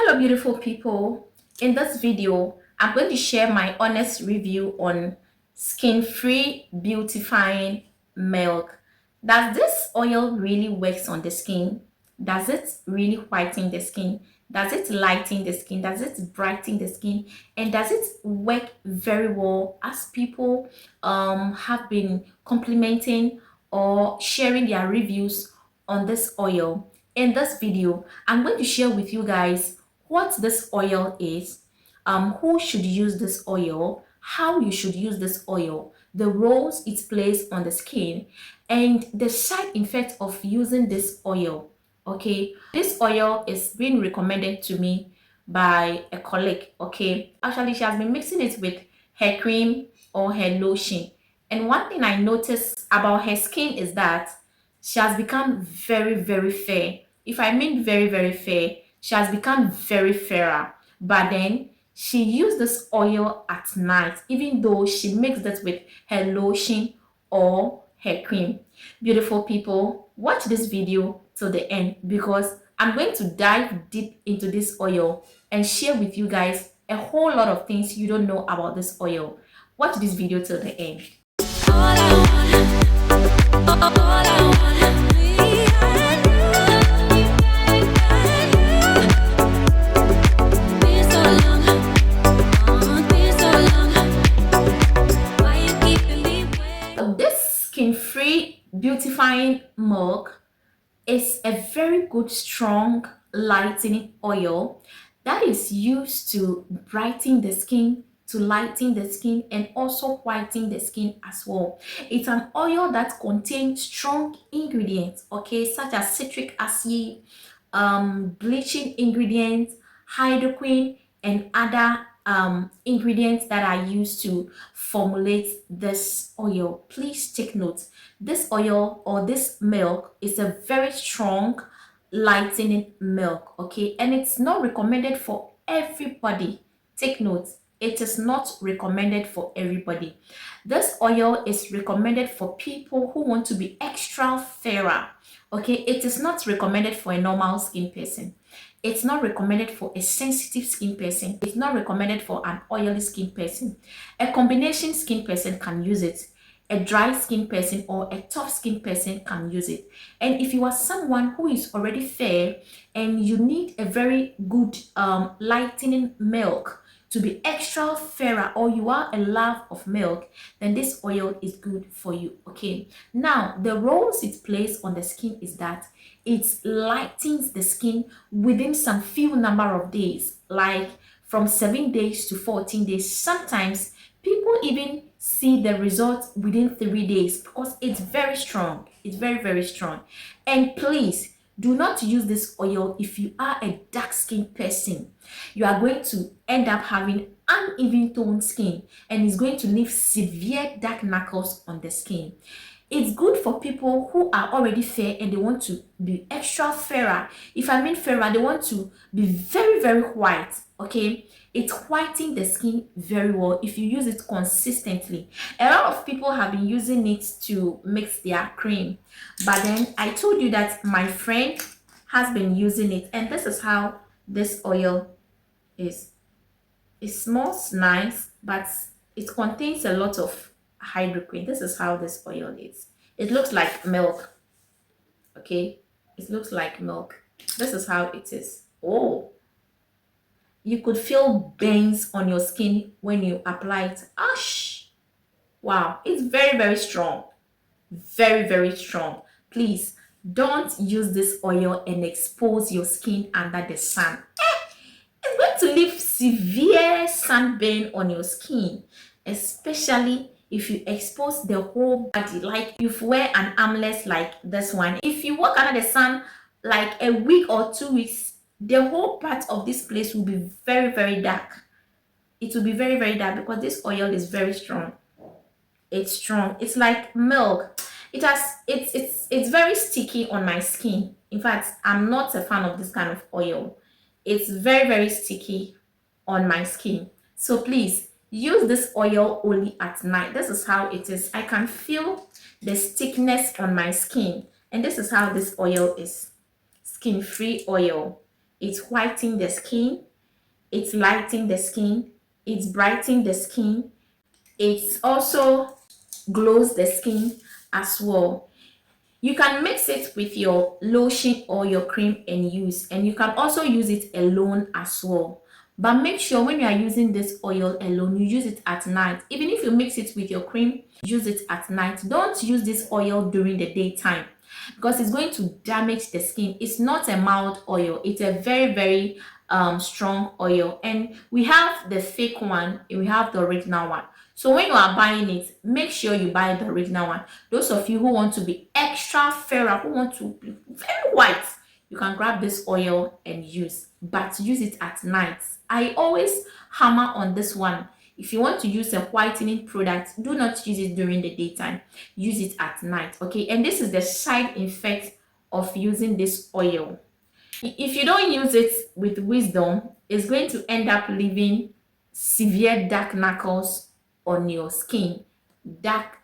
Hello beautiful people. In this video, I'm going to share my honest review on Skin Free Beautifying Milk. Does this oil really works on the skin? Does it really whiten the skin? Does it lighten the skin? Does it brighten the skin? And does it work very well as people have been complimenting or sharing their reviews on this oil? In this video, I'm going to share with you guys what this oil is, who should use this oil, how you should use this oil, the roles it plays on the skin, and the side effects of using this oil. Okay, this oil is being recommended to me by a colleague. Okay, actually, she has been mixing it with her cream or her lotion. And one thing I noticed about her skin is that she has become very, very fair. If I mean very, very fair, she has become very fairer. But then she used this oil at night, even though she mixed it with her lotion or her cream. Beautiful people, watch this video till the end because I'm going to dive deep into this oil and share with you guys a whole lot of things you don't know about this oil. Watch this video till the end. Skin-free beautifying milk is a very good strong lightening oil that is used to brighten the skin, to lighten the skin, and also whiten the skin as well. It's an oil that contains strong ingredients, okay, such as citric acid, bleaching ingredients, hydroquine, and other ingredients that are used to formulate this oil. Please take note. This oil or this milk is a very strong lightening milk, okay, and it's not recommended for everybody. Take note, it is not recommended for everybody. This oil is recommended for people who want to be extra fairer. Okay, it is not recommended for a normal skin person. It's not recommended for a sensitive skin person. It's not recommended for an oily skin person. A combination skin person can use it. A dry skin person or a tough skin person can use it. And if you are someone who is already fair and you need a very good lightening milk to be extra fairer, or you are a love of milk, then this oil is good for you. Okay, now the roles it plays on the skin is that it lightens the skin within some few number of days, like from 7 days to 14 days. Sometimes people even see the results within 3 days because it's very strong. It's very, very strong. And please do not use this oil if you are a dark skin person. You are going to end up having uneven toned skin and it's going to leave severe dark knuckles on the skin. It's good for people who are already fair and they want to be extra fairer. If I mean fairer, they want to be very, very white. Okay, it whitens the skin very well if you use it consistently. A lot of people have been using it to mix their cream, but then I told you that my friend has been using it, and this is how this oil is. It smells nice, but it contains a lot of hydroquine. This is how this oil is. It looks like milk. Okay, it looks like milk. This is how it is. Oh, you could feel burns on your skin when you apply it. Ash, wow, it's very, very strong. Very, very strong. Please don't use this oil and expose your skin under the sun. It's going to leave severe sunburn on your skin, especially if you expose the whole body, like if you wear an armless like this one. If you walk under the sun like a week or 2 weeks, the whole part of this place will be very, very dark. It will be very, very dark because this oil is very strong. It's strong. It's like milk. It's very sticky on my skin. In fact, I'm not a fan of this kind of oil. It's very, very sticky on my skin. So please use this oil only at night. This is how it is. I can feel the stickiness on my skin, and this is how this oil is. Skin free oil. It's whitening the skin, it's lightening the skin, it's brightening the skin, it's also glows the skin as well. You can mix it with your lotion or your cream and use, and you can also use it alone as well. But make sure when you are using this oil alone, you use it at night. Even if you mix it with your cream, use it at night. Don't use this oil during the daytime because it's going to damage the skin. It's not a mild oil, it's a very, very strong oil. And we have the fake one and we have the original one. So when you are buying it, make sure you buy the original one. Those of you who want to be extra fairer, who want to be very white, you can grab this oil and use, but use it at night. I always hammer on this one. If you want to use a whitening product, do not use it during the daytime. Use it at night, okay? And this is the side effect of using this oil. If you don't use it with wisdom, it's going to end up leaving severe dark knuckles on your skin, dark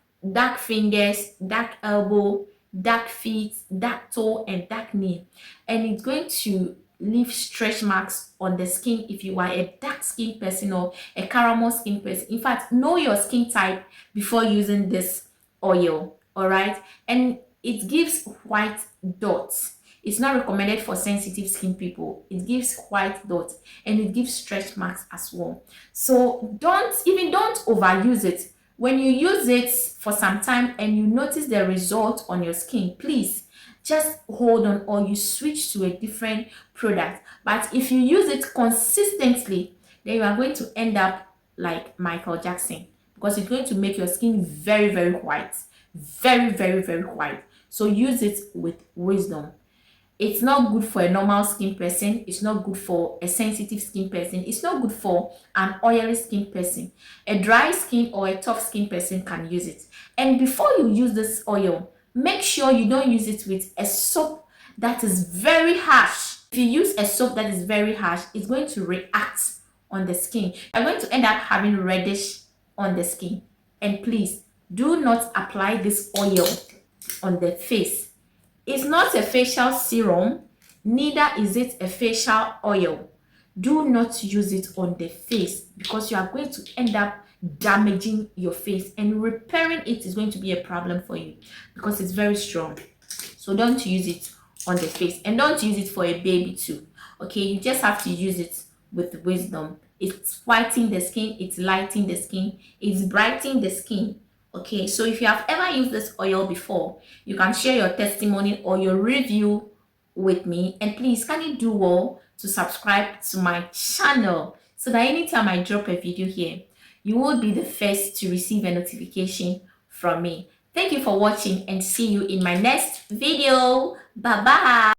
fingers, dark elbow, dark feet, dark toe, and dark knee. And it's going to leave stretch marks on the skin if you are a dark skin person or a caramel skin person. In fact, know your skin type before using this oil, all right? And it gives white dots. It's not recommended for sensitive skin people. It gives white dots and it gives stretch marks as well. So don't overuse it. When you use it for some time and you notice the result on your skin, please just hold on or you switch to a different product. But if you use it consistently, then you are going to end up like Michael Jackson because it's going to make your skin very, very white. Very, very, very white. So use it with wisdom. It's not good for a normal skin person. It's not good for a sensitive skin person. It's not good for an oily skin person. A dry skin or a tough skin person can use it. And before you use this oil, make sure you don't use it with a soap that is very harsh. If you use a soap that is very harsh, it's going to react on the skin. You're going to end up having reddish on the skin. And please, do not apply this oil on the face. It's not a facial serum, neither is it a facial oil. Do not use it on the face because you are going to end up damaging your face, and repairing it is going to be a problem for you because it's very strong. So don't use it on the face, and don't use it for a baby too. Okay, you just have to use it with wisdom. It's whitening the skin, it's lightening the skin, it's brightening the skin. Okay, so if you have ever used this oil before, you can share your testimony or your review with me. And please, can you do well to subscribe to my channel so that anytime I drop a video here, you will be the first to receive a notification from me. Thank you for watching and see you in my next video. Bye bye.